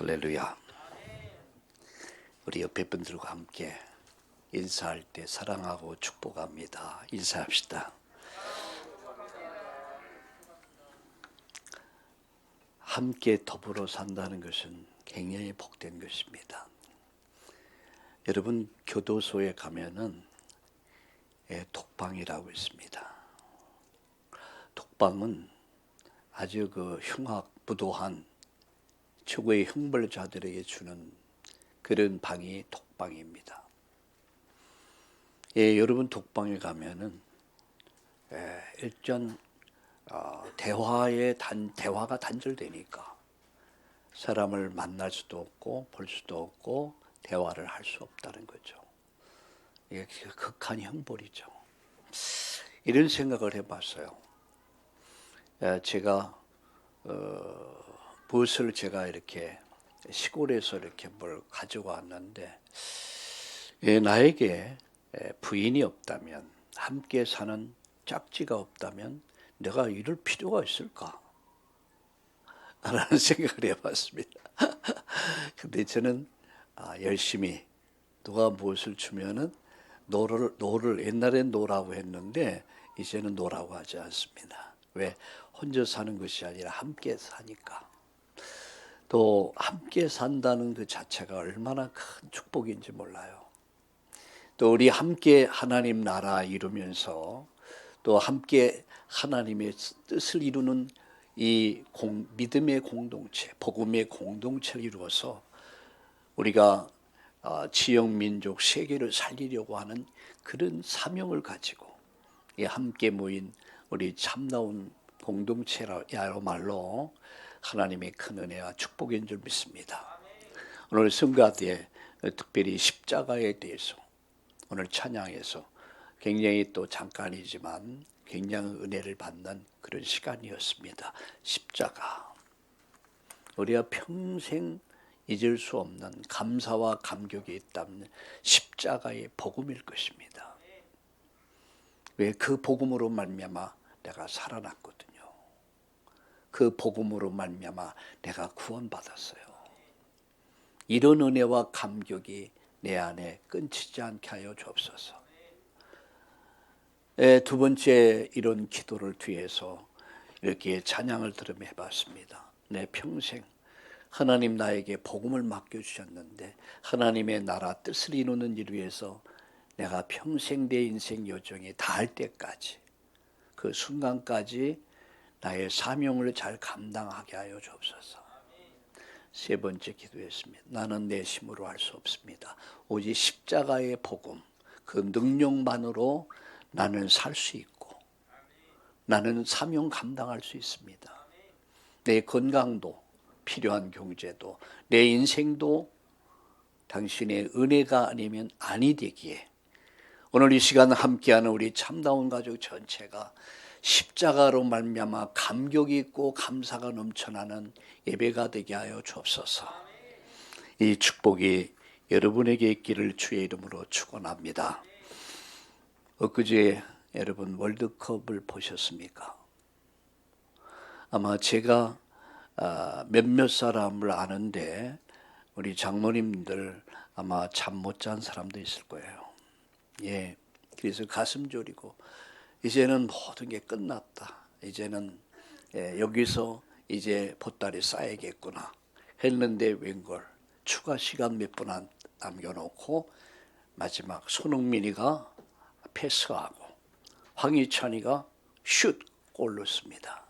할렐루야. 우리 옆에 분들과 함께 인사할 때 사랑하고 축복합니다. 인사합시다. 함께 더불어 산다는 것은 굉장히 복된 것입니다. 여러분, 교도소에 가면은 독방이라고 있습니다. 독방은 아주 흉악무도한 최고의 형벌자들에게 주는 그런 방이 독방입니다. 여러분, 독방에 가면은 일전 대화가 단절되니까 사람을 만날 수도 없고 볼 수도 없고 대화를 할 수 없다는 거죠. 이게 극한 형벌이죠. 이런 생각을 해봤어요. 제가 무엇을 제가 이렇게 시골에서 이렇게 뭘 가져왔는데 나에게 부인이 없다면, 함께 사는 짝지가 없다면 내가 이럴 필요가 있을까? 라는 생각을 해봤습니다. 근데 저는 열심히 누가 무엇을 주면은 노를 옛날엔 노라고 했는데 이제는 노라고 하지 않습니다. 왜? 혼자 사는 것이 아니라 함께 사니까. 또 함께 산다는 그 자체가 얼마나 큰 축복인지 몰라요. 또 우리 함께 하나님 나라 이루면서 또 함께 하나님의 뜻을 이루는 이 믿음의 공동체, 복음의 공동체를 이루어서 우리가 지역, 민족, 세계를 살리려고 하는 그런 사명을 가지고 함께 모인 우리 참다운 공동체야말로 하나님의 큰 은혜와 축복인 줄 믿습니다. 오늘 성가대에 특별히 십자가에 대해서 오늘 찬양에서 굉장히 또 잠깐이지만 굉장히 은혜를 받는 그런 시간이었습니다. 십자가, 우리가 평생 잊을 수 없는 감사와 감격이 있다면 십자가의 복음일 것입니다. 왜? 그 복음으로 말미암아 내가 살아났거든요. 그 복음으로 말미암아 내가 구원받았어요. 이런 은혜와 감격이 내 안에 끊치지 않게 하여 주옵소서. 두 번째 이런 기도를 뒤에서 이렇게 찬양을 들으며 해봤습니다. 내 평생 하나님 나에게 복음을 맡겨주셨는데 하나님의 나라 뜻을 이루는 일 위해서 내가 평생 내 인생 여정이 다할 때까지, 그 순간까지 나의 사명을 잘 감당하게 하여 주옵소서. 세 번째 기도했습니다. 나는 내 힘으로 할 수 없습니다. 오직 십자가의 복음, 그 능력만으로 나는 살 수 있고 나는 사명 감당할 수 있습니다. 내 건강도, 필요한 경제도, 내 인생도 당신의 은혜가 아니면 아니 되기에 오늘 이 시간 함께하는 우리 참다운 가족 전체가 십자가로 말미암아 감격이 있고 감사가 넘쳐나는 예배가 되게 하여 주옵소서. 이 축복이 여러분에게 있기를 주의 이름으로 축원합니다. 엊그제 여러분 월드컵을 보셨습니까? 아마 제가 몇몇 사람을 아는데 우리 장모님들 아마 잠 못 잔 사람도 있을 거예요. 그래서 가슴 졸이고 이제는 모든 게 끝났다. 이제는 여기서 이제 보따리 쌓야겠구나 했는데 웬걸 추가 시간 몇 분 남겨놓고 마지막 손흥민이가 패스하고 황희찬이가 슛 골 넣습니다.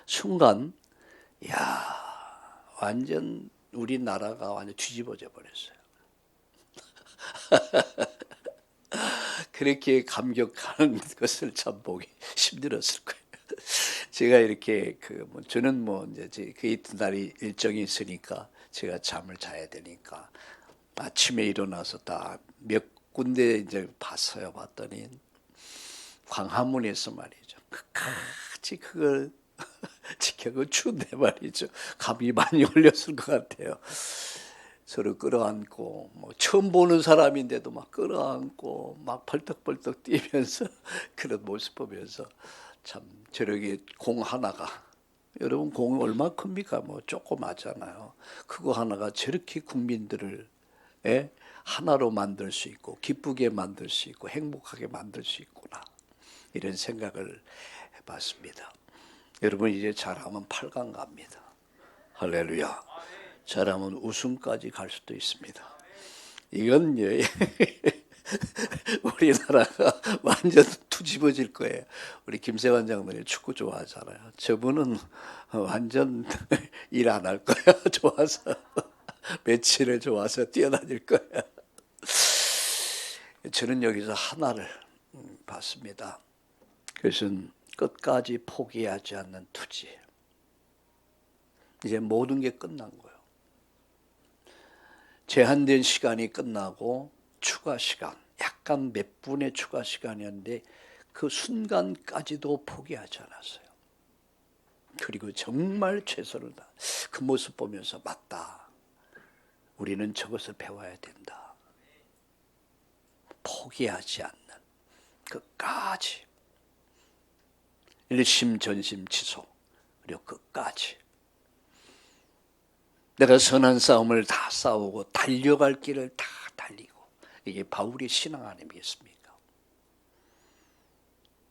순간 완전 우리나라가 완전 뒤집어져 버렸어요. 그렇게 감격하는 것을 참 보기 힘들었을 거예요. 제가 이렇게 저는 이제 그 이튿날이 일정이 있으니까 제가 잠을 자야 되니까 아침에 일어나서 다 몇 군데 이제 봤더니 광화문에서 말이죠. 끝까지 그걸 지켜고 추운데 말이죠. 감이 많이 올렸을 것 같아요. 서로 끌어안고 처음 보는 사람인데도 막 끌어안고 막 벌떡벌떡 뛰면서 그런 모습 보면서 참 저렇게 공 하나가 여러분 공이 얼마나 큽니까? 뭐 조그마잖아요. 그거 하나가 저렇게 국민들을 하나로 만들 수 있고 기쁘게 만들 수 있고 행복하게 만들 수 있구나. 이런 생각을 해봤습니다. 여러분 이제 잘하면 8강 갑니다. 할렐루야. 잘하면 우승까지 갈 수도 있습니다. 이건 우리나라가 완전 뒤집어질 거예요. 우리 김세환 장로님 축구 좋아하잖아요. 저분은 완전 일 안 할 거야. 좋아서 매치를 좋아서 뛰어다닐 거야. 저는 여기서 하나를 봤습니다. 그것은 끝까지 포기하지 않는 투지. 이제 모든 게 끝난 거예요. 제한된 시간이 끝나고 추가 시간, 약간 몇 분의 추가 시간이었는데 그 순간까지도 포기하지 않았어요. 그리고 정말 최선을 다. 그 모습 보면서 맞다. 우리는 저것을 배워야 된다. 포기하지 않는 끝까지. 일심전심지속 그리고 끝까지. 내가 선한 싸움을 다 싸우고 달려갈 길을 다 달리고. 이게 바울의 신앙 아니겠습니까?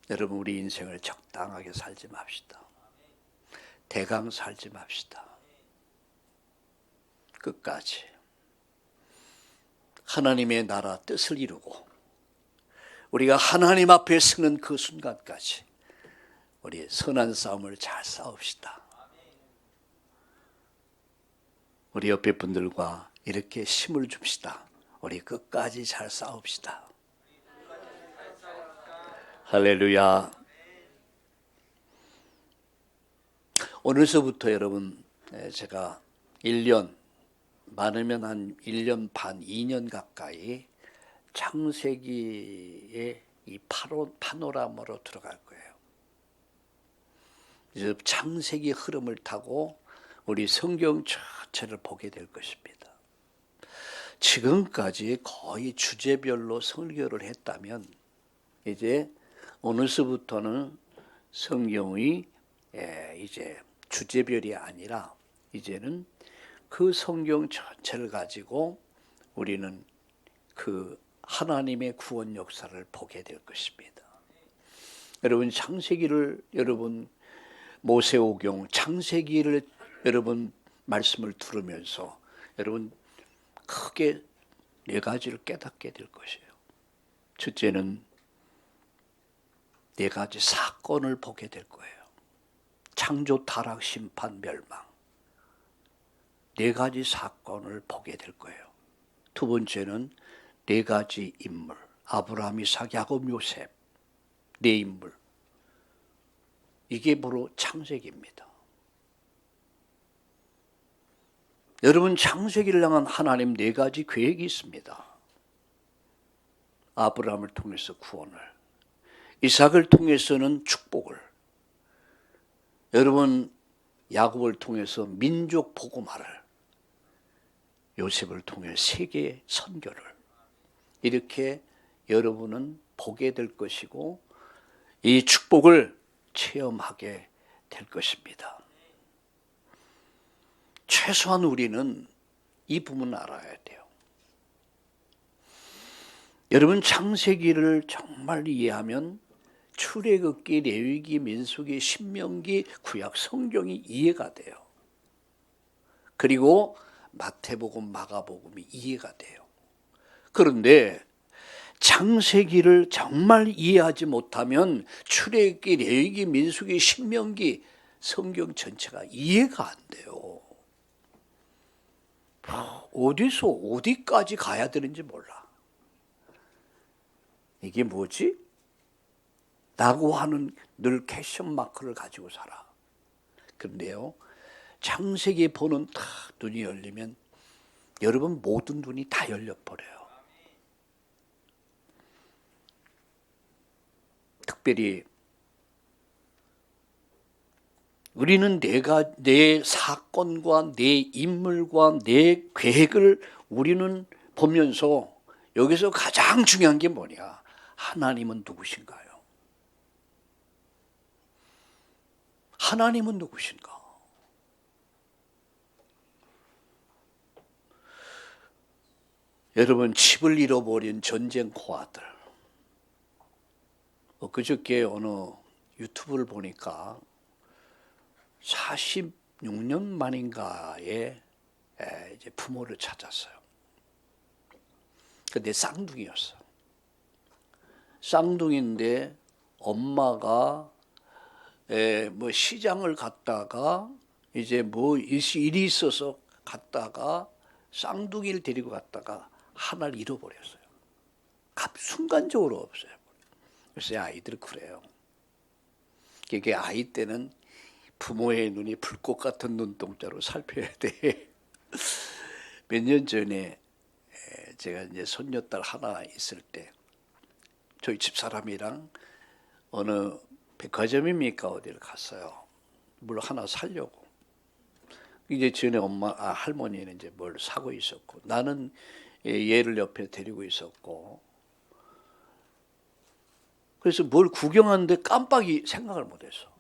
여러분 우리 인생을 적당하게 살지 맙시다. 대강 살지 맙시다. 끝까지 하나님의 나라 뜻을 이루고 우리가 하나님 앞에 서는 그 순간까지 우리 선한 싸움을 잘 싸웁시다. 우리 옆에 분들과 이렇게 힘을 줍시다. 우리 끝까지 잘 싸웁시다. 할렐루야. 오늘서부터 여러분 제가 1년 많으면 한 1년 반, 2년 가까이 창세기의 이 파노라마로 들어갈 거예요. 이제 창세기 흐름을 타고 우리 성경 전체를 보게 될 것입니다. 지금까지 거의 주제별로 설교를 했다면 이제 오늘서부터는 성경이 이제 주제별이 아니라 이제는 그 성경 전체를 가지고 우리는 그 하나님의 구원 역사를 보게 될 것입니다. 여러분 창세기를 여러분 모세오경 창세기를 여러분 말씀을 들으면서 여러분 크게 4가지를 깨닫게 될 것이에요. 첫째는 4가지 사건을 보게 될 거예요. 창조, 타락, 심판, 멸망. 4가지 사건을 보게 될 거예요. 두 번째는 4가지 인물. 아브라함, 이삭, 야곱, 요셉. 4인물. 이게 바로 창세기입니다. 여러분 창세기를 향한 하나님 4가지 계획이 있습니다. 아브라함을 통해서 구원을, 이삭을 통해서는 축복을, 여러분 야곱을 통해서 민족 복음화를, 요셉을 통해 세계 선교를 이렇게 여러분은 보게 될 것이고 이 축복을 체험하게 될 것입니다. 최소한 우리는 이 부분을 알아야 돼요. 여러분 창세기를 정말 이해하면 출애굽기, 레위기, 민수기, 신명기, 구약 성경이 이해가 돼요. 그리고 마태복음, 마가복음이 이해가 돼요. 그런데 창세기를 정말 이해하지 못하면 출애굽기, 레위기, 민수기, 신명기 성경 전체가 이해가 안 돼요. 어디서 어디까지 가야 되는지 몰라. 이게 뭐지? 라고 하는 늘 퀘션 마크를 가지고 살아. 그런데요, 창세기 보는 딱 눈이 열리면 여러분 모든 눈이 다 열려버려요. 특별히 우리는 내 사건과 내 인물과 내 계획을 우리는 보면서 여기서 가장 중요한 게 뭐냐? 하나님은 누구신가요? 하나님은 누구신가? 여러분, 집을 잃어버린 전쟁 고아들. 그저께 어느 유튜브를 보니까 46년 만인가에 이제 부모를 찾았어요. 근데 쌍둥이였어. 쌍둥이인데 엄마가 뭐 시장을 갔다가 이제 뭐 일이 있어서 갔다가 쌍둥이를 데리고 갔다가 하나를 잃어버렸어요. 순간적으로 없어요. 그래서 아이들은 그래요. 이게 아이 때는 부모의 눈이 불꽃 같은 눈동자로 살펴야 돼. 몇 년 전에 제가 이제 손녀딸 하나 있을 때 저희 집사람이랑 어느 백화점입니까 어디를 갔어요. 물 하나 사려고. 이제 전에 할머니는 이제 뭘 사고 있었고 나는 얘를 옆에 데리고 있었고, 그래서 뭘 구경하는데 깜빡이 생각을 못했어.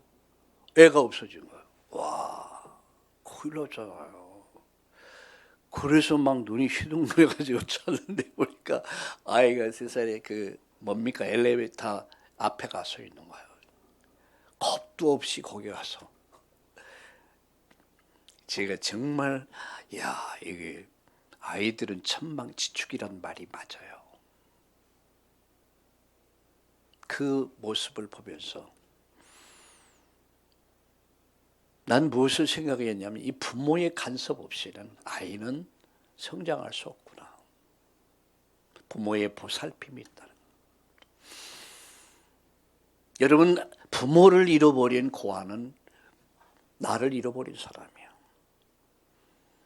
애가 없어진 거예요. 와, 큰일 났잖아요. 그래서 막 눈이 휘둥그레가지고 찾는데 보니까 아이가 3살에 뭡니까 엘리베이터 앞에 가서 있는 거예요. 겁도 없이 거기 가서. 제가 정말 이게 아이들은 천방지축이란 말이 맞아요. 그 모습을 보면서 난 무엇을 생각했냐면 이 부모의 간섭 없이는 아이는 성장할 수 없구나. 부모의 보살핌이 있다는. 여러분, 부모를 잃어버린 고아는 나를 잃어버린 사람이야.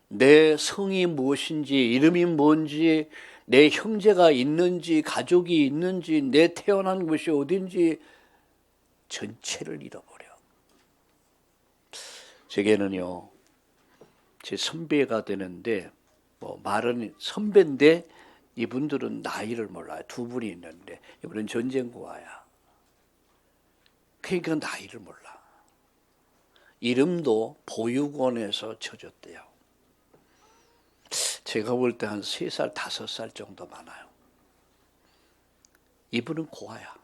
내 성이 무엇인지, 이름이 뭔지, 내 형제가 있는지, 가족이 있는지, 내 태어난 곳이 어딘지 전체를 잃어버려. 제게는요, 제 선배가 되는데, 말은 선배인데 이분들은 나이를 몰라요. 2분이 있는데 이분은 전쟁고아야. 그러니까 나이를 몰라. 이름도 보육원에서 쳐줬대요. 제가 볼 때 한 3살, 5살 정도 많아요. 이분은 고아야.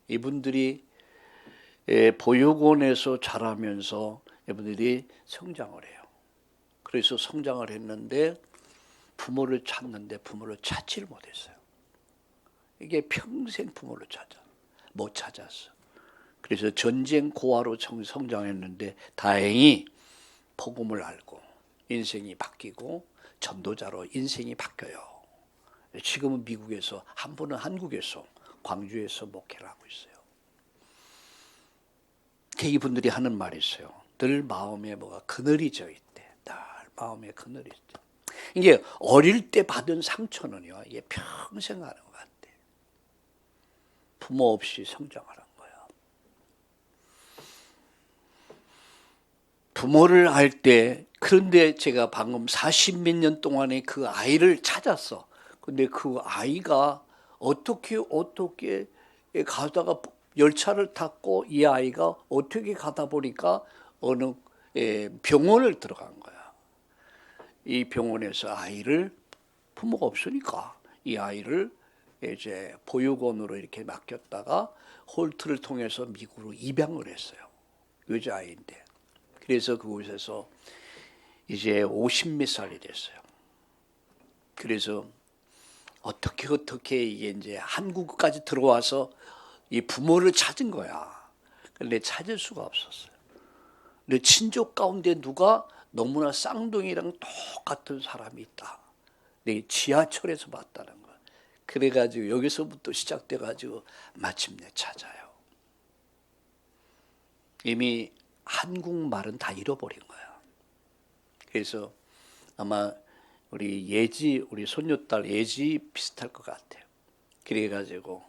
이분들이 보육원에서 자라면서 이분들이 성장을 해요. 그래서 성장을 했는데 부모를 찾는데 부모를 찾지를 못했어요. 이게 평생 부모를 못 찾았어. 그래서 전쟁 고아로 성장했는데 다행히 복음을 알고 인생이 바뀌고 전도자로 인생이 바뀌어요. 지금은 미국에서, 한 분은 한국에서, 광주에서 목회를 하고 있어요. 이분들이 하는 말이 있어요. 늘 마음에 뭐가 그늘이 져 있대. 늘 마음에 그늘이 있대. 이게 어릴 때 받은 상처는요, 이게 평생 하는 것 같아. 부모 없이 성장하는 거야. 부모를 알 때, 그런데 제가 방금 40몇 년 동안에 그 아이를 찾았어. 근데 그 아이가 어떻게 가다가 열차를 탔고 이 아이가 어떻게 가다 보니까 어느 병원을 들어간 거야. 이 병원에서 아이를, 부모가 없으니까 이 아이를 이제 보육원으로 이렇게 맡겼다가 홀트를 통해서 미국으로 입양을 했어요. 여자아이인데. 그래서 그곳에서 이제 50몇 살이 됐어요. 그래서 어떻게 이게 이제 한국까지 들어와서 이 부모를 찾은 거야. 근데 찾을 수가 없었어요. 근데 친족 가운데 누가 너무나 쌍둥이랑 똑같은 사람이 있다. 내 지하철에서 봤다는 거야. 그래가지고 여기서부터 시작돼가지고 마침내 찾아요. 이미 한국말은 다 잃어버린 거야. 그래서 아마 우리 손녀딸 예지 비슷할 것 같아요. 그래가지고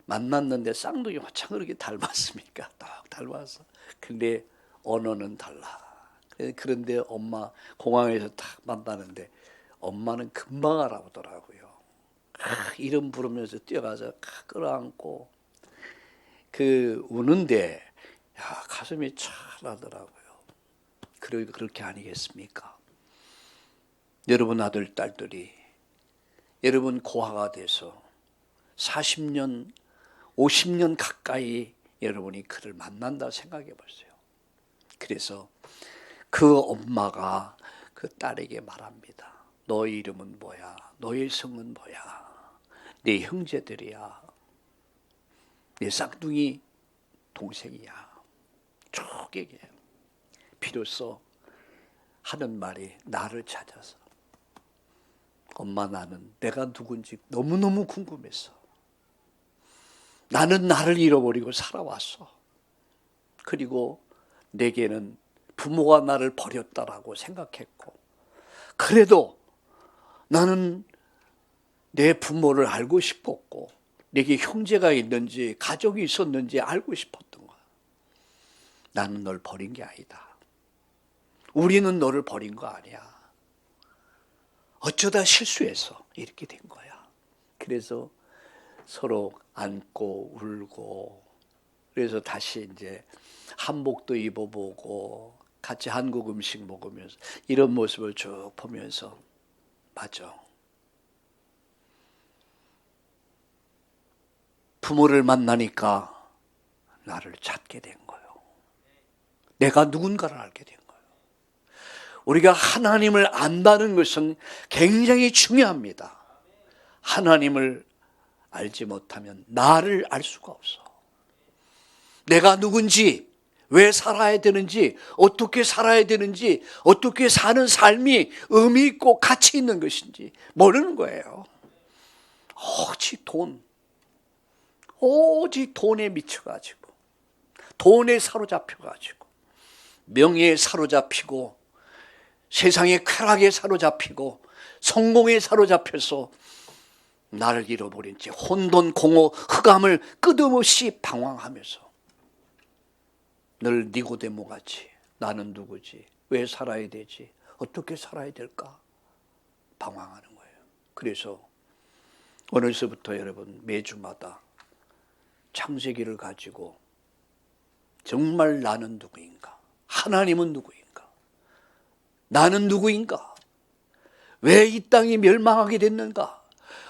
만났는데 쌍둥이 어쩜 그렇게 닮았습니까? 딱 닮았어. 근데 언어는 달라. 그런데 엄마 공항에서 딱 만나는데 엄마는 금방 알아보더라고요. 이름 부르면서 뛰어가서 끌어안고 우는데, 야, 가슴이 찰하더라고요. 그렇게 아니겠습니까? 여러분 아들, 딸들이 여러분 고아가 돼서 40년, 50년 가까이 여러분이 그를 만난다 생각해 보세요. 그래서 그 엄마가 그 딸에게 말합니다. 너의 이름은 뭐야? 너의 성은 뭐야? 내 형제들이야. 내 쌍둥이 동생이야. 쭉 얘기해요. 비로소 하는 말이 나를 찾아서 엄마 나는 내가 누군지 너무너무 궁금했어. 나는 나를 잃어버리고 살아왔어. 그리고 내게는 부모가 나를 버렸다라고 생각했고 그래도 나는 내 부모를 알고 싶었고 내게 형제가 있는지 가족이 있었는지 알고 싶었던 거야. 나는 널 버린 게 아니다. 우리는 너를 버린 거 아니야. 어쩌다 실수해서 이렇게 된 거야. 그래서 서로 안고 울고 그래서 다시 이제 한복도 입어보고 같이 한국 음식 먹으면서 이런 모습을 쭉 보면서 맞아. 부모를 만나니까 나를 찾게 된 거예요. 내가 누군가를 알게 된 거예요. 우리가 하나님을 안다는 것은 굉장히 중요합니다. 하나님을 알지 못하면 나를 알 수가 없어. 내가 누군지, 왜 살아야 되는지, 어떻게 살아야 되는지, 어떻게 사는 삶이 의미 있고 가치 있는 것인지 모르는 거예요. 오직 돈에 미쳐가지고, 돈에 사로잡혀가지고, 명예에 사로잡히고, 세상의 쾌락에 사로잡히고, 성공에 사로잡혀서 나를 잃어버린 채 혼돈, 공허, 흑암을 끝없이 방황하면서 늘 니고데모 같이 나는 누구지? 왜 살아야 되지? 어떻게 살아야 될까? 방황하는 거예요. 그래서 어느새부터 여러분 매주마다 창세기를 가지고 정말 나는 누구인가? 하나님은 누구인가? 나는 누구인가? 왜 이 땅이 멸망하게 됐는가?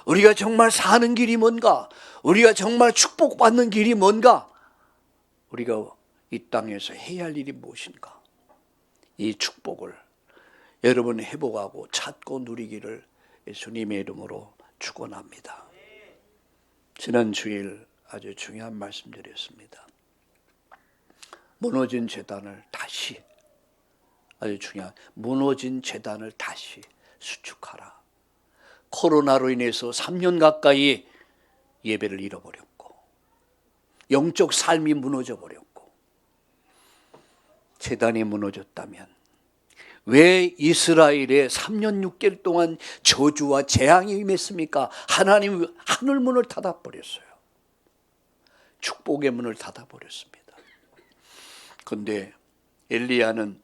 우리가 정말 사는 길이 뭔가? 우리가 정말 축복받는 길이 뭔가? 우리가 이 땅에서 해야 할 일이 무엇인가? 이 축복을 여러분 회복하고 찾고 누리기를 예수님의 이름으로 축원합니다. 지난 주일 아주 중요한 말씀 드렸습니다. 무너진 제단을 다시 아주 중요한 무너진 제단을 다시 수축하라. 코로나로 인해서 3년 가까이 예배를 잃어버렸고 영적 삶이 무너져 버렸고 제단이 무너졌다면 왜 이스라엘에 3년 6개월 동안 저주와 재앙이 임했습니까? 하나님 하늘 문을 닫아버렸어요. 축복의 문을 닫아버렸습니다. 그런데 엘리야는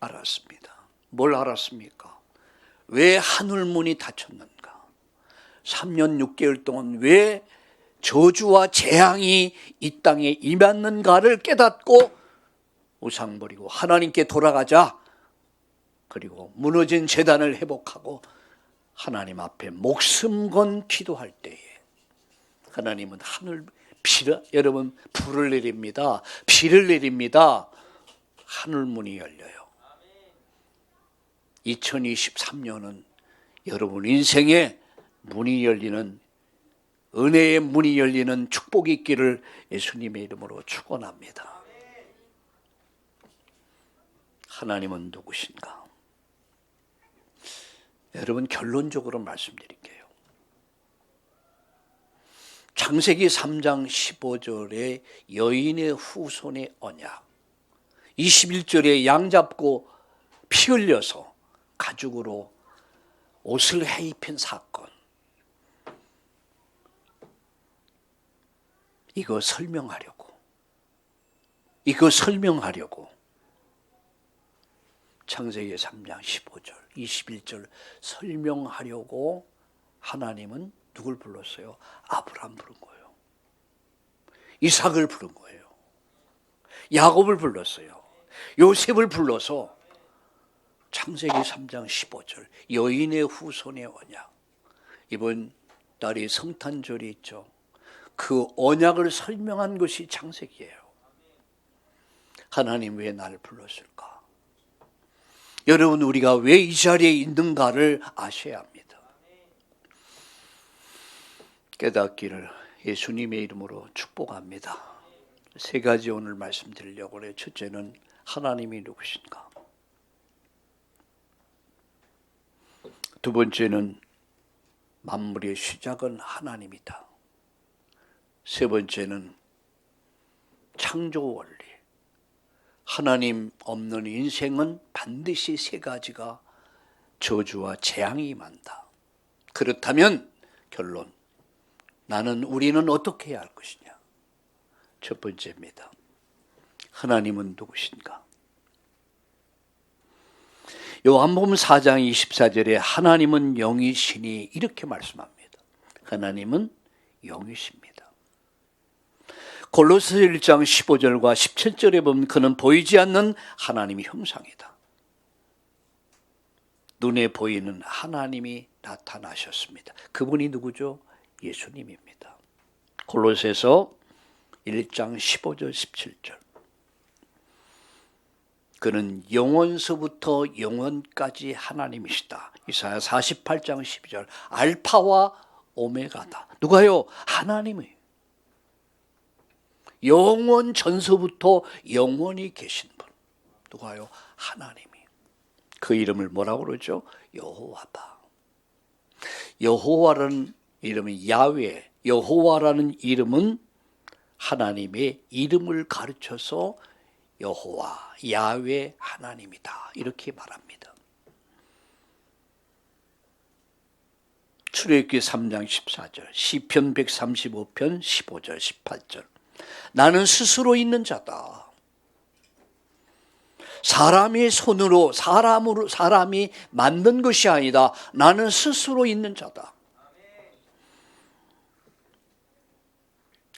알았습니다. 뭘 알았습니까? 왜 하늘 문이 닫혔는가? 3년 6개월 동안 왜 저주와 재앙이 이 땅에 임했는가를 깨닫고 우상 버리고 하나님께 돌아가자. 그리고 무너진 제단을 회복하고 하나님 앞에 목숨 건 기도할 때에 하나님은 여러분 불을 내립니다. 비를 내립니다. 하늘 문이 열려요. 2023년은 여러분 인생의 문이 열리는 은혜의 문이 열리는 축복이 있기를 예수님의 이름으로 축원합니다. 하나님은 누구신가? 여러분 결론적으로 말씀드릴게요. 창세기 3장 15절에 여인의 후손의 언약, 21절에 양 잡고 피 흘려서 가죽으로 옷을 해입힌 사건, 이거 설명하려고 창세기 3장 15절 21절 설명하려고 하나님은 누굴 불렀어요? 아브라함 부른 거예요. 이삭을 부른 거예요. 야곱을 불렀어요. 요셉을 불러서 창세기 3장 15절 여인의 후손의 언약. 이번 달이 성탄절이 있죠. 그 언약을 설명한 것이 창세기예요. 하나님 왜 나를 불렀을까? 여러분, 우리가 왜 이 자리에 있는가를 아셔야 합니다. 깨닫기를 예수님의 이름으로 축복합니다. 세 가지 오늘 말씀드리려고 해요. 첫째는 하나님이 누구신가? 두 번째는 만물의 시작은 하나님이다. 세 번째는 창조 원리. 하나님 없는 인생은 반드시 세 가지가 저주와 재앙이 임한다. 그렇다면 결론, 우리는 어떻게 해야 할 것이냐? 첫 번째입니다. 하나님은 누구신가? 요한복음 4장 24절에 하나님은 영이시니 이렇게 말씀합니다. 하나님은 영이십니다. 골로새 1장 15절과 17절에 보면 그는 보이지 않는 하나님의 형상이다. 눈에 보이는 하나님이 나타나셨습니다. 그분이 누구죠? 예수님입니다. 골로새서 1장 15절 17절. 그는 영원서부터 영원까지 하나님이시다. 이사야 48장 12절. 알파와 오메가다. 누가요? 하나님이. 영원 전서부터 영원히 계신 분. 누가요? 하나님이. 그 이름을 뭐라고 그러죠? 여호와다. 여호와라는 이름은 야훼. 여호와라는 이름은 하나님의 이름을 가르쳐서 여호와, 야훼 하나님이다. 이렇게 말합니다. 출애굽기 3장 14절, 시편 135편 15절, 18절. 나는 스스로 있는 자다. 사람의 손으로 사람이 만든 것이 아니다. 나는 스스로 있는 자다.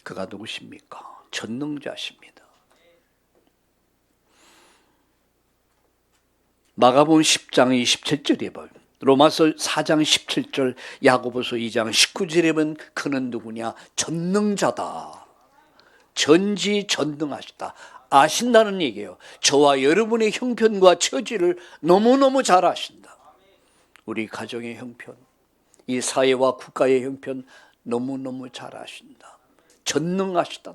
그가 누구십니까? 전능자십니다. 마가복음 10장 27절에 보면, 로마서 4장 17절, 야고보서 2장 19절에 보면 그는 누구냐? 전능자다. 전지전능하시다. 아신다는 얘기예요. 저와 여러분의 형편과 처지를 너무너무 잘 아신다. 우리 가정의 형편, 이 사회와 국가의 형편 너무너무 잘 아신다. 전능하시다.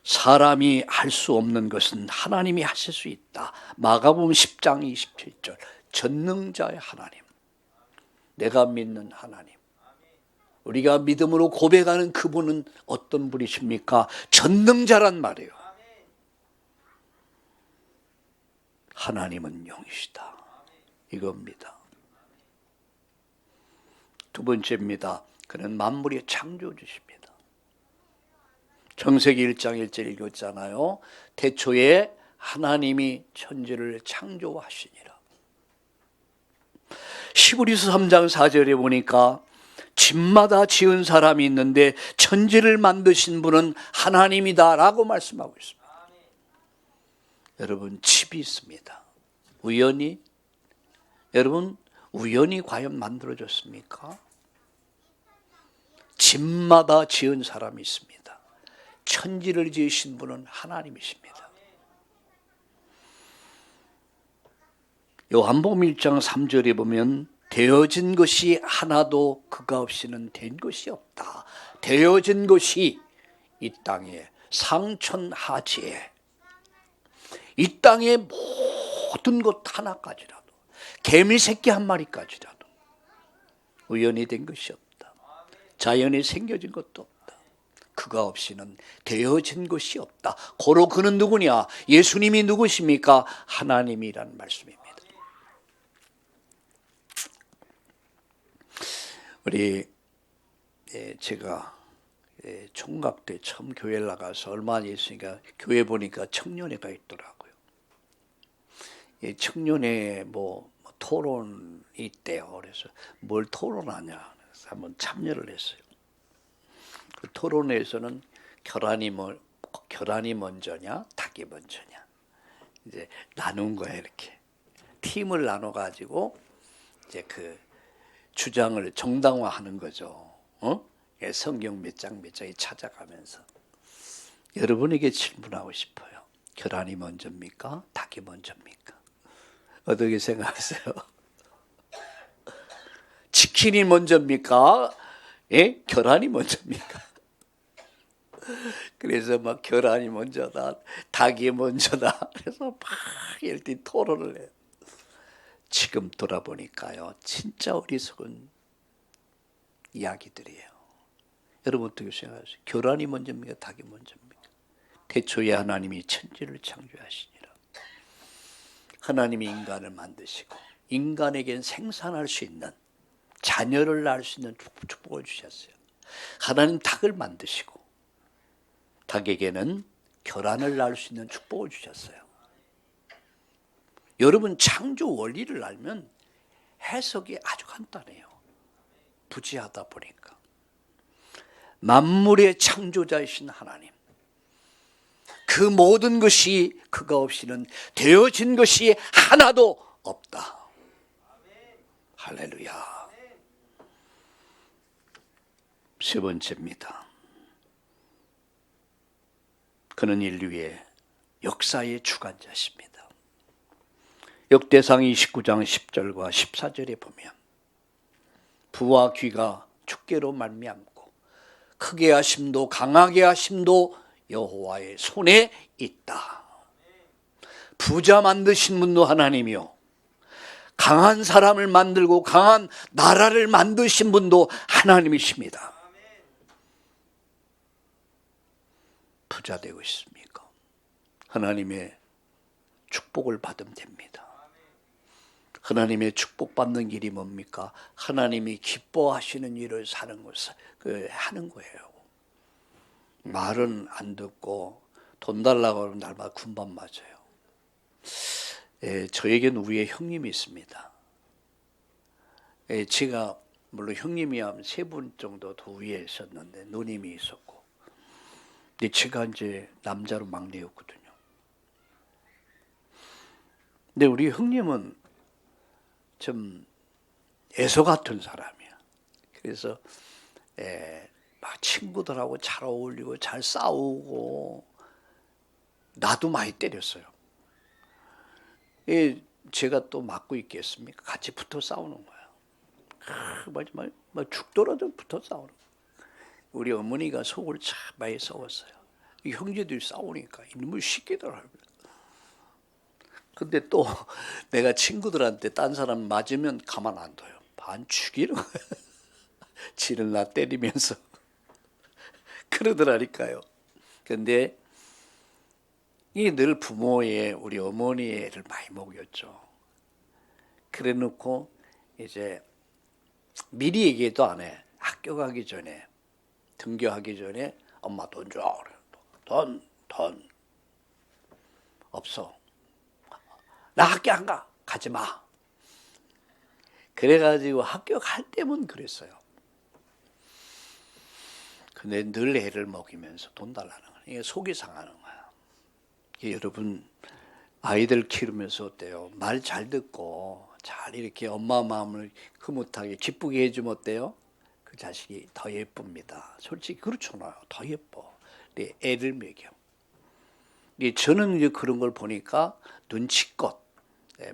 사람이 할 수 없는 것은 하나님이 하실 수 있다. 마가복음 10장 27절. 전능자의 하나님. 내가 믿는 하나님. 우리가 믿음으로 고백하는 그분은 어떤 분이십니까? 전능자란 말이에요. 하나님은 영이시다. 이겁니다. 두 번째입니다. 그는 만물의 창조주십니다. 창세기 1장 1절 읽었잖아요. 태초에 하나님이 천지를 창조하시니라. 히브리서 3장 4절에 보니까 집마다 지은 사람이 있는데 천지를 만드신 분은 하나님이다 라고 말씀하고 있습니다. 여러분, 집이 있습니다. 여러분, 우연히 과연 만들어졌습니까? 집마다 지은 사람이 있습니다. 천지를 지으신 분은 하나님이십니다. 요한복음 1장 3절에 보면 되어진 것이 하나도 그가 없이는 된 것이 없다. 되어진 것이 이 땅에 상천하지에, 이 땅의 모든 것 하나까지라도, 개미 새끼 한 마리까지라도 우연히 된 것이 없다. 자연에 생겨진 것도 없다. 그가 없이는 되어진 것이 없다. 고로 그는 누구냐? 예수님이 누구십니까? 하나님이라는 말씀입니다. 제가 총각 때 처음 교회를 나가서 얼마 안 있으니까 교회 보니까 청년회가 있더라고요. 청년회 토론이 있대요. 그래서 뭘 토론하냐? 그래서 한번 참여를 했어요. 그 토론회에서는 결혼이 먼저냐, 닭이 먼저냐. 이제 나눈 거야 이렇게. 팀을 나눠 가지고 이제 그 주장을 정당화하는 거죠. 성경 몇 장 몇 장이 찾아가면서 여러분에게 질문하고 싶어요. 결혼이 먼저입니까? 닭이 먼저입니까? 어떻게 생각하세요? 치킨이 먼저입니까? 예? 결혼이 먼저입니까? 그래서 막 결혼이 먼저다, 닭이 먼저다. 그래서 막 열띤 토론을 해요. 지금 돌아보니까요, 진짜 어리석은 이야기들이에요. 여러분 어떻게 생각하세요? 결혼이 먼저입니까? 닭이 먼저입니까? 태초에 하나님이 천지를 창조하시니라. 하나님이 인간을 만드시고 인간에겐 생산할 수 있는, 자녀를 낳을 수 있는 축복을 주셨어요. 하나님 닭을 만드시고 닭에게는 결혼을 낳을 수 있는 축복을 주셨어요. 여러분 창조 원리를 알면 해석이 아주 간단해요. 부지하다 보니까. 만물의 창조자이신 하나님, 그 모든 것이 그가 없이는 되어진 것이 하나도 없다. 할렐루야. 세 번째입니다. 그는 인류의 역사의 주관자십니다. 역대상 29장 10절과 14절에 보면 부와 귀가 주께로 말미암고 크게 하심도 강하게 하심도 여호와의 손에 있다. 부자 만드신 분도 하나님이요, 강한 사람을 만들고 강한 나라를 만드신 분도 하나님이십니다. 부자 되고 싶습니까? 하나님의 축복을 받으면 됩니다. 하나님의 축복받는 길이 뭡니까? 하나님이 기뻐하시는 일을 사는 것을 하는 거예요. 말은 안 듣고 돈 달라고 하면 날마다 군밤 맞아요. 저에게는 위에 형님이 있습니다. 제가 물론 형님이 한 3분 정도 더 위에 있었는데 누님이 있었고, 근데 제가 이제 남자로 막내였거든요. 근데 우리 형님은 좀 애서 같은 사람이야. 그래서 막 친구들하고 잘 어울리고 잘 싸우고, 나도 많이 때렸어요. 제가 또 맞고 있겠습니까? 같이 붙어 싸우는 거야. 마지막에 죽더라도 붙어 싸우는 거야. 우리 어머니가 속을 참 많이 썩었어요. 형제들이 싸우니까 이놈을 시키더라고요. 근데 또 내가 친구들한테 딴 사람 맞으면 가만 안 둬요. 반 죽이는 거예요. 지를 나 때리면서 그러더라니까요. 근데 이게 늘 부모의, 우리 어머니의 애를 많이 먹였죠. 그래 놓고 이제 미리 얘기도 안 해. 학교 가기 전에, 등교하기 전에 엄마 돈 줘. 돈 없어. 나 학교 안 가. 가지 마. 그래가지고 학교 갈 때면 그랬어요. 근데 늘 애를 먹이면서 돈 달라는 거예요. 이게 속이 상하는 거야. 여러분 아이들 키우면서 어때요? 말 잘 듣고 잘 이렇게 엄마 마음을 흐뭇하게 기쁘게 해주면 어때요? 그 자식이 더 예쁩니다. 솔직히 그렇잖아요. 더 예뻐. 근데 애를 먹여. 저는 이제 그런 걸 보니까 눈치껏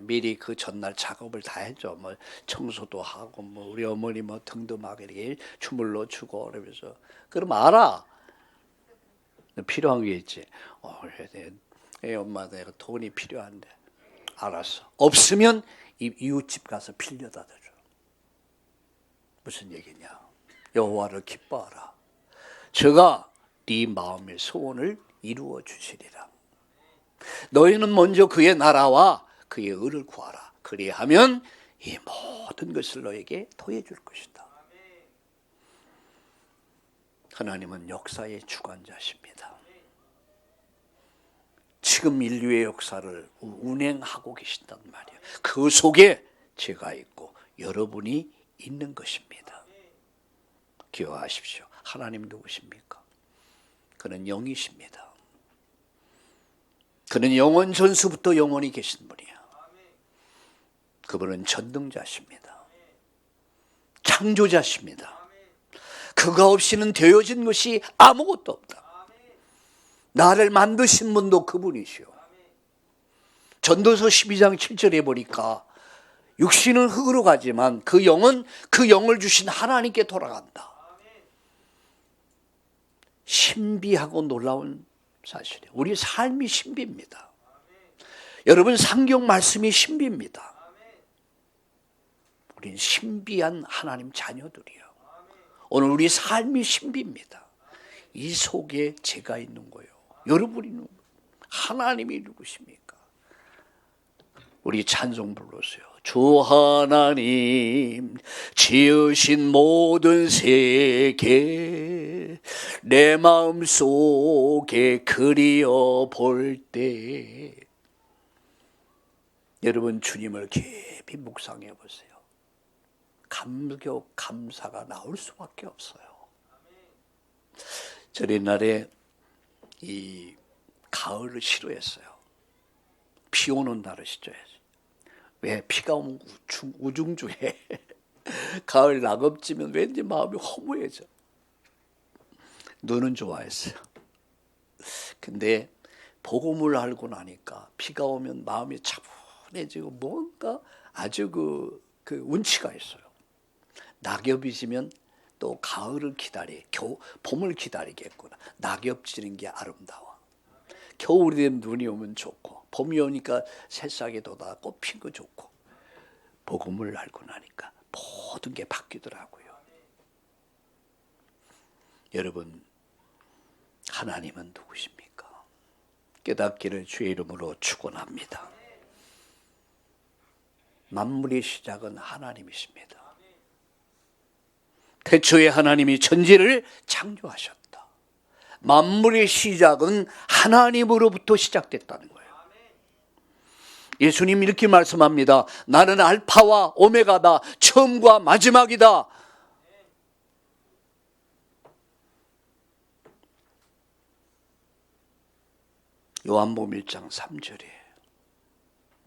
미리 그 전날 작업을 다 했죠. 뭐 청소도 하고, 뭐 우리 어머니 뭐 등도 막 이렇게 주물러 주고 그러면서. 그럼 알아. 필요한 게 있지. 엄마 내가 돈이 필요한데. 알았어. 없으면 이웃집 가서 빌려다 줘. 무슨 얘기냐? 여호와를 기뻐하라. 저가 네 마음의 소원을 이루어 주시리라. 너희는 먼저 그의 나라와 그의 의를 구하라. 그리하면 이 모든 것을 너에게 더해 줄 것이다. 하나님은 역사의 주관자십니다. 지금 인류의 역사를 운행하고 계신단 말이에요. 그 속에 제가 있고 여러분이 있는 것입니다. 기억하십시오. 하나님 누구십니까? 그는 영이십니다. 그는 영원 전수부터 영원히 계신 분이야. 그분은 전능자십니다. 창조자십니다. 그가 없이는 되어진 것이 아무것도 없다. 나를 만드신 분도 그분이시오. 전도서 12장 7절에 보니까 육신은 흙으로 가지만 그 영은 그 영을 주신 하나님께 돌아간다. 신비하고 놀라운 사실이에요. 우리 삶이 신비입니다. 여러분, 성경 말씀이 신비입니다. 우린 신비한 하나님 자녀들이요. 오늘 우리 삶이 신비입니다. 이 속에 제가 있는 거예요. 여러분이 있는 거예요. 하나님이 누구십니까? 우리 찬송 불렀어요. 주 하나님 지으신 모든 세계 내 마음속에 그리어 볼 때, 여러분 주님을 깊이 묵상해 보세요. 감격, 감사가 나올 수밖에 없어요. 저 옛날에 이 가을을 싫어했어요. 비 오는 날을 싫어했어요. 왜? 비가 오면 우중중해. 가을 낙엽지면 왠지 마음이 허무해져. 눈은 좋아했어요. 근데 복음을 알고 나니까 비가 오면 마음이 차분해지고 뭔가 아주 그 운치가 있어요. 낙엽이 지면 또 가을을 봄을 기다리겠구나. 낙엽 지는 게 아름다워. 겨울이 되면 눈이 오면 좋고, 봄이 오니까 새싹이 돋아 꽃 핀 거 좋고, 복음을 알고 나니까 모든 게 바뀌더라고요. 여러분, 하나님은 누구십니까? 깨닫기를 주의 이름으로 축원합니다. 만물의 시작은 하나님이십니다. 태초에 하나님이 천지를 창조하셨다. 만물의 시작은 하나님으로부터 시작됐다는 거예요. 예수님 이렇게 말씀합니다. 나는 알파와 오메가다. 처음과 마지막이다. 요한복음 1장 3절에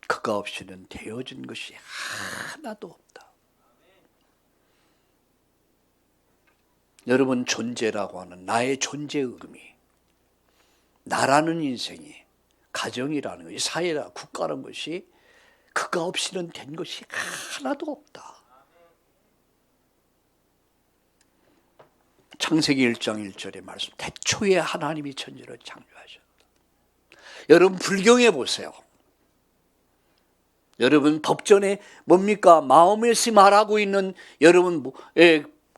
그가 없이는 되어진 것이 하나도 없다. 여러분, 존재라고 하는 나의 존재의 의미, 나라는 인생이, 가정이라는 것이, 사회라 국가라는 것이 그가 없이는 된 것이 하나도 없다. 창세기 1장 1절의 말씀, 태초에 하나님이 천지를 창조하셨다. 여러분, 불경에 보세요. 여러분, 법전에 뭡니까? 마음에서 말하고 있는 여러분,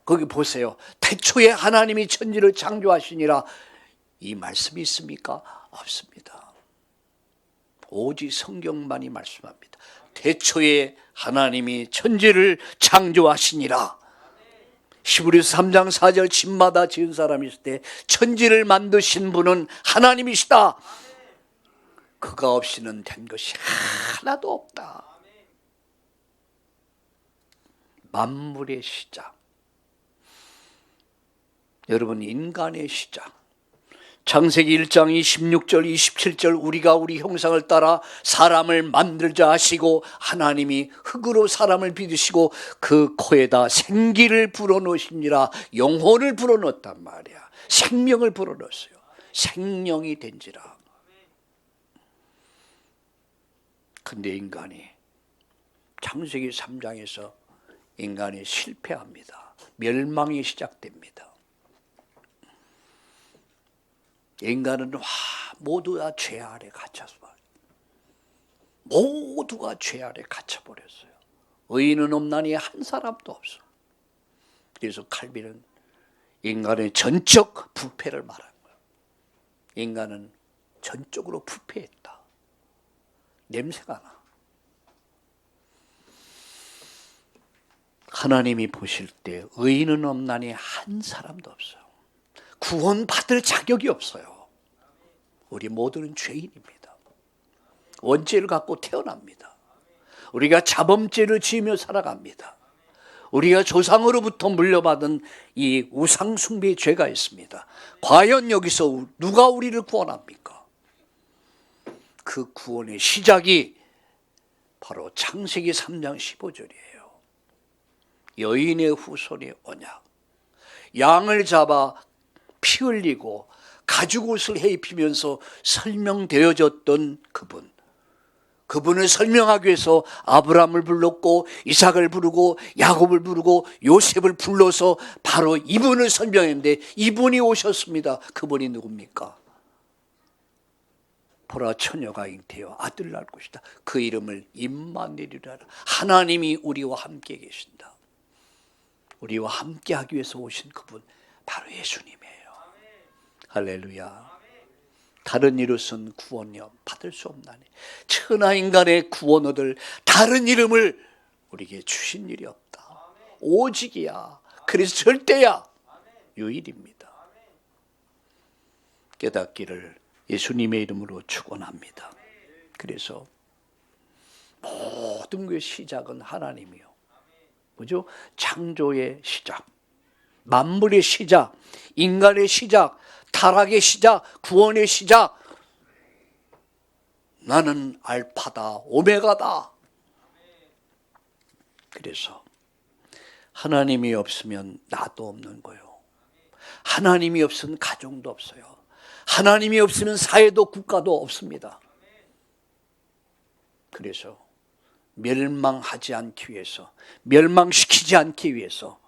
거기 보세요. 태초에 하나님이 천지를 창조하시니라. 이 말씀이 있습니까? 없습니다. 오직 성경만이 말씀합니다. 태초에 하나님이 천지를 창조하시니라. 히브리서 3장 4절, 집마다 지은 사람이 있을 때 천지를 만드신 분은 하나님이시다. 그가 없이는 된 것이 하나도 없다. 만물의 시작. 여러분, 인간의 시작. 창세기 1장 26절 27절, 우리가 우리 형상을 따라 사람을 만들자 하시고 하나님이 흙으로 사람을 빚으시고 그 코에다 생기를 불어넣으시니라. 영혼을 불어넣었단 말이야. 생명을 불어넣었어요. 생명이 된지라. 근데 인간이 창세기 3장에서 인간이 실패합니다. 멸망이 시작됩니다. 인간은 모두가 죄 아래 갇혀서, 모두가 죄 아래 갇혀버렸어요. 의인은 없나니 한 사람도 없어. 그래서 칼빈은 인간의 전적 부패를 말한 거예요. 인간은 전적으로 부패했다. 냄새가 나. 하나님이 보실 때 의인은 없나니 한 사람도 없어요. 구원받을 자격이 없어요. 우리 모두는 죄인입니다. 원죄를 갖고 태어납니다. 우리가 자범죄를 지으며 살아갑니다. 우리가 조상으로부터 물려받은 이 우상 숭배의 죄가 있습니다. 과연 여기서 누가 우리를 구원합니까? 그 구원의 시작이 바로 창세기 3장 15절이에요. 여인의 후손의 언약. 양을 잡아 피 흘리고 가죽옷을 해입히면서 설명되어졌던 그분을 설명하기 위해서 아브라함을 불렀고 이삭을 부르고 야곱을 부르고 요셉을 불러서 바로 이분을 설명했는데 이분이 오셨습니다. 그분이 누굽니까? 보라 처녀가 잉태하여 아들 낳을 것이다. 그 이름을 임마누엘이라. 하나님이 우리와 함께 계신다. 우리와 함께 하기 위해서 오신 그분 바로 예수님이에요. 할렐루야. 다른 이로서는 구원이요 받을 수 없나니 천하 인간의 구원 얻을 다른 이름을 우리에게 주신 일이 없다. 오직이야. 그래서 절대야. 유일입니다. 깨닫기를 예수님의 이름으로 축원합니다. 그래서 모든 것의 시작은 하나님이요. 뭐죠? 창조의 시작, 만물의 시작, 인간의 시작, 타락의 시작, 구원의 시작. 나는 알파다, 오메가다. 그래서 하나님이 없으면 나도 없는 거예요. 하나님이 없으면 가정도 없어요. 하나님이 없으면 사회도 국가도 없습니다. 그래서 멸망하지 않기 위해서, 멸망시키지 않기 위해서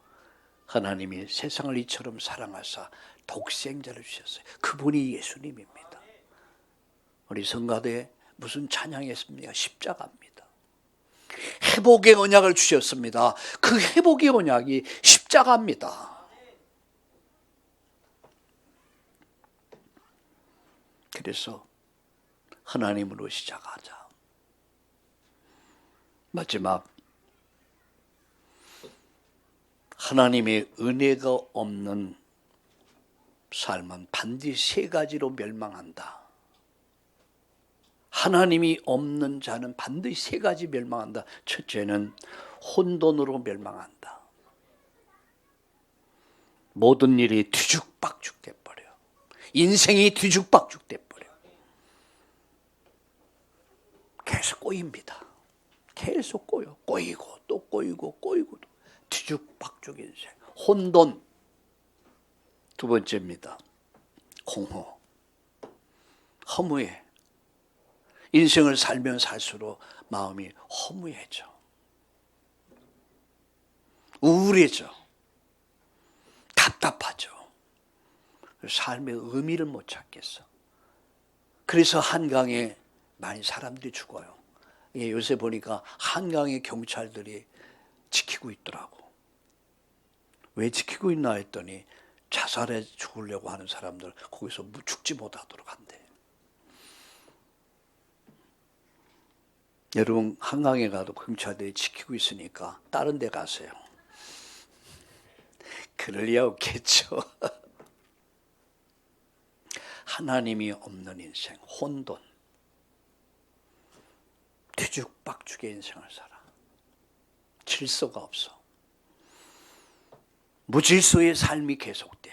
하나님이 세상을 이처럼 사랑하사 독생자를 주셨어요. 그분이 예수님입니다. 우리 성가대에 무슨 찬양했습니까? 십자가입니다. 회복의 언약을 주셨습니다. 그 회복의 언약이 십자가입니다. 그래서 하나님으로 시작하자. 마지막, 하나님의 은혜가 없는 삶은 반드시 세 가지로 멸망한다. 하나님이 없는 자는 반드시 세 가지 멸망한다. 첫째는 혼돈으로 멸망한다. 모든 일이 뒤죽박죽 돼버려. 인생이 뒤죽박죽 돼버려. 계속 꼬입니다. 계속 꼬여. 꼬이고 또 꼬이고 꼬이고 뒤죽박죽 인생. 혼돈. 두 번째입니다. 공허. 허무해. 인생을 살면 살수록 마음이 허무해져. 우울해져. 답답하죠. 삶의 의미를 못 찾겠어. 그래서 한강에 많이 사람들이 죽어요. 요새 보니까 한강에 경찰들이 지키고 있더라고. 왜 지키고 있나 했더니 자살해 죽으려고 하는 사람들 거기서 죽지 못하도록 한대. 여러분 한강에 가도 경찰들이 지키고 있으니까 다른 데 가세요. 그럴 리 없겠죠. 하나님이 없는 인생, 혼돈, 뒤죽박죽의 인생을 살아. 질서가 없어. 무질서의 삶이 계속돼.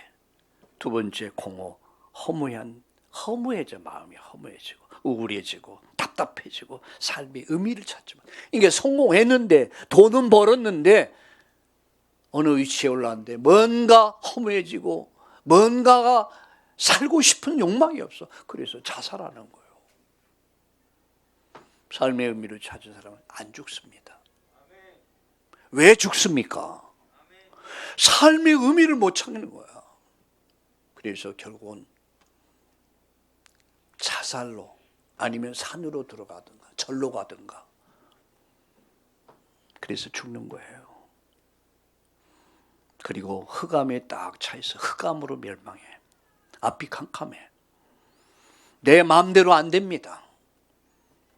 두 번째 공허, 허무해져. 마음이 허무해지고 우울해지고 답답해지고 삶의 의미를 찾지만 이게 성공했는데 돈은 벌었는데 어느 위치에 올랐는데 뭔가 허무해지고 뭔가가 살고 싶은 욕망이 없어. 그래서 자살하는 거예요. 삶의 의미를 찾은 사람은 안 죽습니다. 왜 죽습니까? 삶의 의미를 못 찾는 거야. 그래서 결국은 자살로 아니면 산으로 들어가든가 절로 가든가 그래서 죽는 거예요. 그리고 흑암에 딱 차있어. 흑암으로 멸망해. 앞이 캄캄해. 내 마음대로 안 됩니다.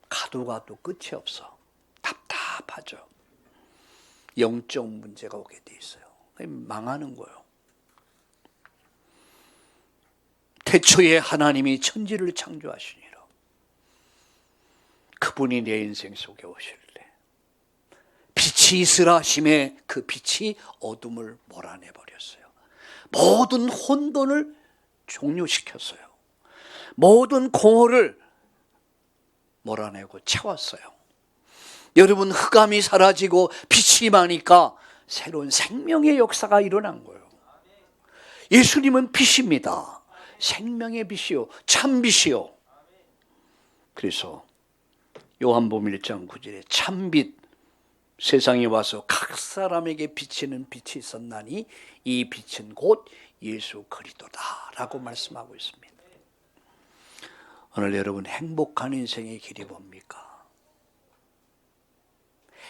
가도 끝이 없어. 답답하죠. 영적 문제가 오게 돼 있어요. 망하는 거예요. 태초에 하나님이 천지를 창조하시니라. 그분이 내 인생 속에 오실래. 빛이 시슬하심의 그 빛이 어둠을 몰아내 버렸어요. 모든 혼돈을 종료시켰어요. 모든 공허를 몰아내고 채웠어요. 여러분, 흑암이 사라지고 빛이 임하니까 새로운 생명의 역사가 일어난 거예요. 예수님은 빛입니다. 생명의 빛이요, 참 빛이요. 그래서 요한복음 1장 9절에 참빛 세상에 와서 각 사람에게 비치는 빛이 있었나니 이 빛은 곧 예수 그리스도다 라고 말씀하고 있습니다. 오늘 여러분, 행복한 인생의 길이 뭡니까?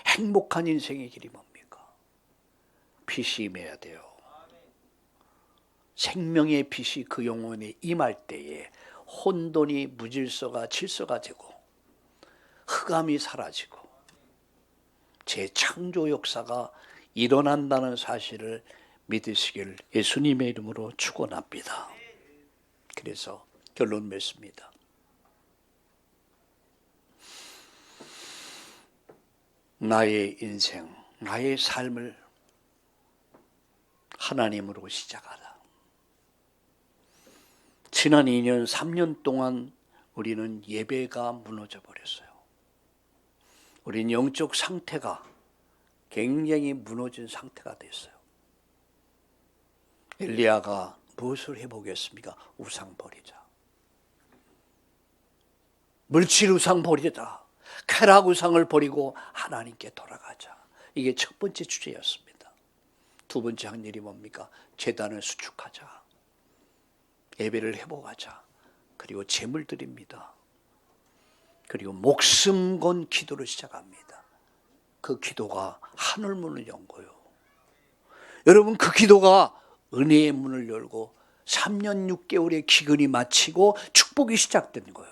행복한 인생의 길이 뭡니까? 빛이 임해야 돼요. 생명의 빛이 그 영혼에 임할 때에 혼돈이 무질서가 질서가 되고 흑암이 사라지고 재창조 역사가 일어난다는 사실을 믿으시길 예수님의 이름으로 축원합니다. 그래서 결론 맺습니다. 나의 인생, 나의 삶을 하나님으로 시작하라. 지난 2년, 3년 동안 우리는 예배가 무너져 버렸어요. 우린 영적 상태가 굉장히 무너진 상태가 됐어요. 엘리야가 무엇을 해보겠습니까? 우상 버리자. 물질 우상 버리자. 쾌락 우상을 버리고 하나님께 돌아가자. 이게 첫 번째 주제였습니다. 두 번째 한 일이 뭡니까? 제단을 수축하자. 예배를 회복하자. 그리고 제물 드립니다. 그리고 목숨 건 기도를 시작합니다. 그 기도가 하늘 문을 연 거예요. 여러분, 그 기도가 은혜의 문을 열고 3년 6개월의 기근이 마치고 축복이 시작된 거예요.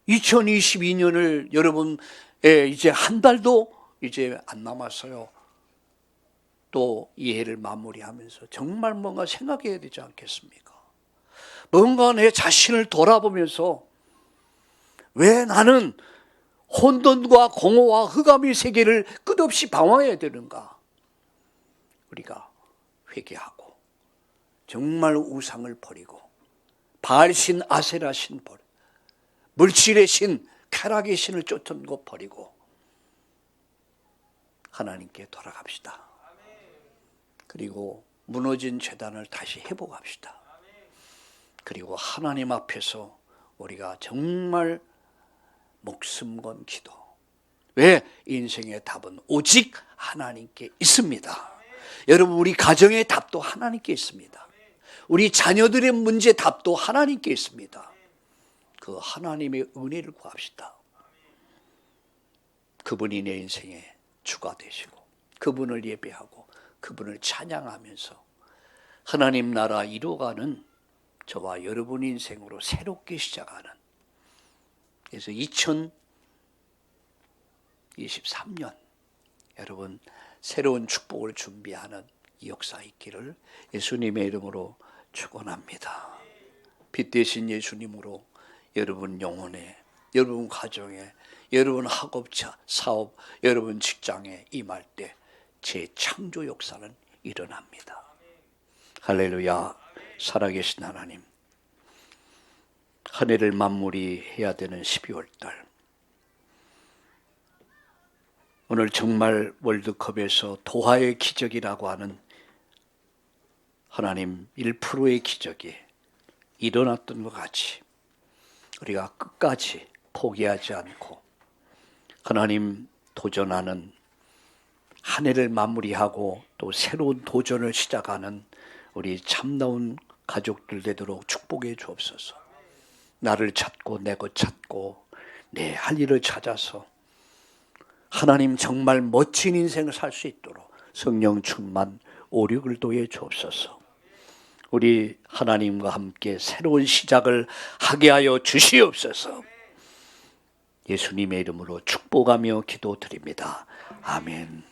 2022년을 여러분 이제 한 달도 이제 안 남았어요. 또 이 해를 마무리하면서 정말 뭔가 생각해야 되지 않겠습니까? 뭔가 내 자신을 돌아보면서 왜 나는 혼돈과 공허와 흑암의 세계를 끝없이 방황해야 되는가? 우리가 회개하고 정말 우상을 버리고 바알신 아세라 신 버리고 물질의 신, 쾌락의 신을 쫓은 것 버리고 하나님께 돌아갑시다. 그리고 무너진 제단을 다시 회복합시다. 그리고 하나님 앞에서 우리가 정말 목숨 건 기도. 왜? 인생의 답은 오직 하나님께 있습니다. 여러분, 우리 가정의 답도 하나님께 있습니다. 우리 자녀들의 문제 답도 하나님께 있습니다. 그 하나님의 은혜를 구합시다. 그분이 내 인생의 주가 되시고 그분을 예배하고 그분을 찬양하면서 하나님 나라 이루어가는 저와 여러분 인생으로 새롭게 시작하는, 그래서 2023년 여러분 새로운 축복을 준비하는 이 역사 있기를 예수님의 이름으로 축원합니다. 빛 되신 예수님으로 여러분 영혼에, 여러분 가정에, 여러분 학업자, 사업, 여러분 직장에 임할 때 재창조 역사는 일어납니다. 할렐루야. 살아계신 하나님, 한 해를 마무리해야 되는 12월 달, 오늘 정말 월드컵에서 도하의 기적이라고 하는 하나님 1%의 기적이 일어났던 것 같이 우리가 끝까지 포기하지 않고 하나님 도전하는 한 해를 마무리하고 또 새로운 도전을 시작하는 우리 참다운 가족들 되도록 축복해 주옵소서. 나를 찾고 내 것 찾고 내 할 일을 찾아서 하나님 정말 멋진 인생을 살 수 있도록 성령 충만 오륙을 도해 주옵소서. 우리 하나님과 함께 새로운 시작을 하게 하여 주시옵소서. 예수님의 이름으로 축복하며 기도드립니다. 아멘.